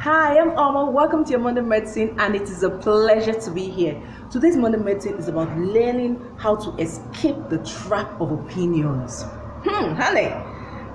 Hi, I'm Alma. Welcome to your Monday Medicine, and it is a pleasure to be here. Today's Monday Medicine is about learning how to escape the trap of opinions. Honey,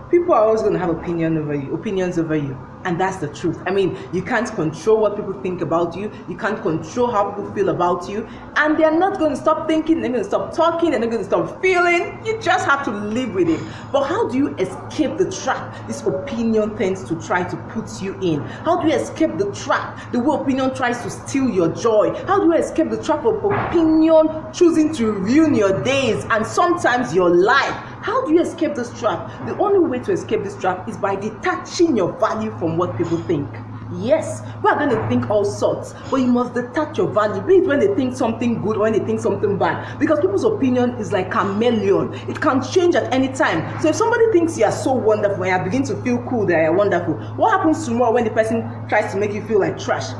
people are always going to have opinions over you, and that's the truth. I mean, you can't control what people think about you. You can't control how people feel about you, and they're not going to stop thinking. They're going to stop talking. They're not going to stop feeling. You just have to live with it. But how do you escape the trap this opinion tends to try to put you in? How do you escape the trap the way opinion tries to steal your joy? How do you escape the trap of opinion choosing to ruin your days and sometimes your life? How do you escape this trap? The only way to escape this trap is by detaching your value from what people think. Yes, we are going to think all sorts, but you must detach your value, be it when they think something good or when they think something bad, because people's opinion is like chameleon. It can change at any time. So if somebody thinks you are so wonderful and you begin to feel cool that you are wonderful, what happens tomorrow when the person tries to make you feel like trash?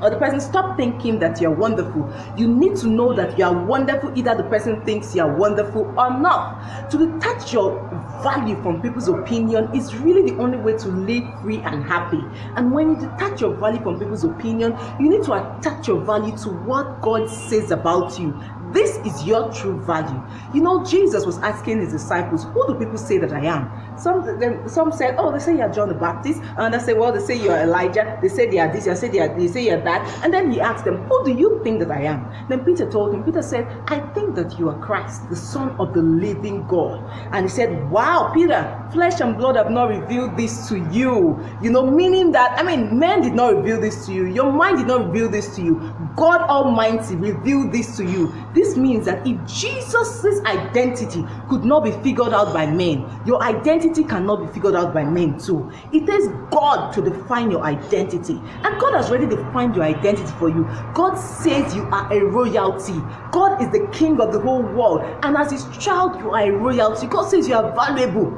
Or the person stop thinking that you're wonderful? You need to know that you are wonderful, either the person thinks you're wonderful or not. To detach your value from people's opinion is really the only way to live free and happy. And when you detach your value from people's opinion, you need to attach your value to what God says about you. This is your true value. You know, Jesus was asking his disciples, who do people say that I am? Some said, oh, they say you're John the Baptist. And they said, well, they say you're Elijah. They say they are this. They say you're that. And then he asked them, who do you think that I am? Then Peter told him, Peter said, I think that you are Christ, the Son of the living God. And he said, wow, Peter, flesh and blood have not revealed this to you. You know, meaning that, men did not reveal this to you. Your mind did not reveal this to you. God Almighty revealed this to you. This means that if Jesus' identity could not be figured out by men, your identity cannot be figured out by men too. It takes God to define your identity. And God has already defined your identity for you. God says you are a royalty. God is the king of the whole world. And as his child, you are a royalty. God says you are valuable.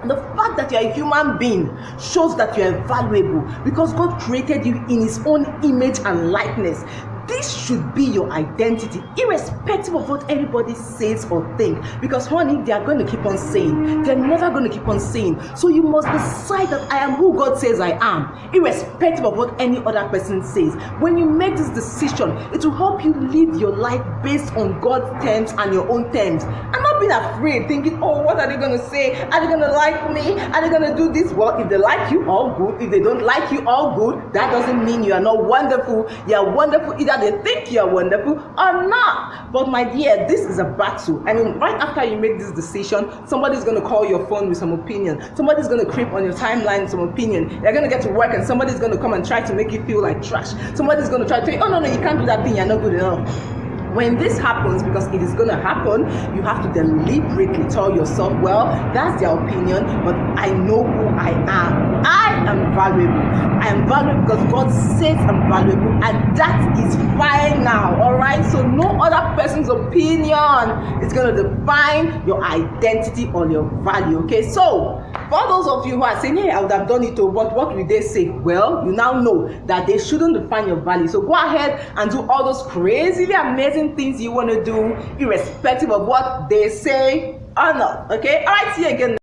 And the fact that you are a human being shows that you are valuable, because God created you in his own image and likeness. This should be your identity, irrespective of what anybody says or thinks. Because, honey, they are going to keep on saying. They're never going to keep on saying. So you must decide that I am who God says I am, irrespective of what any other person says. When you make this decision, it will help you live your life based on God's terms and your own terms. And not being afraid, thinking, oh, what are they going to say? Are they going to like me? Are they going to do this? Well, if they like you, all good. If they don't like you, all good. That doesn't mean you are not wonderful. You are wonderful either they think you're wonderful or not. But my dear, this is a battle. Right after you make this decision, somebody's going to call your phone with some opinion. Somebody's going to creep on your timeline with some opinion. You're going to get to work and somebody's going to come and try to make you feel like trash. Somebody's going to try to tell you, oh no, you can't do that thing, you're not good enough. When this happens, because it is going to happen, you have to deliberately tell yourself, well, that's their opinion, but I know who I am. I am valuable. I am valuable because God says I'm valuable, and that is fine now, all right? So no other person's opinion is going to define your identity or your value, okay? So for those of you who are saying, hey, I would have done it, but what will they say? Well, you now know that they shouldn't define your value. So go ahead and do all those crazily amazing things you want to do, irrespective of what they say or not, okay? All right, see you again.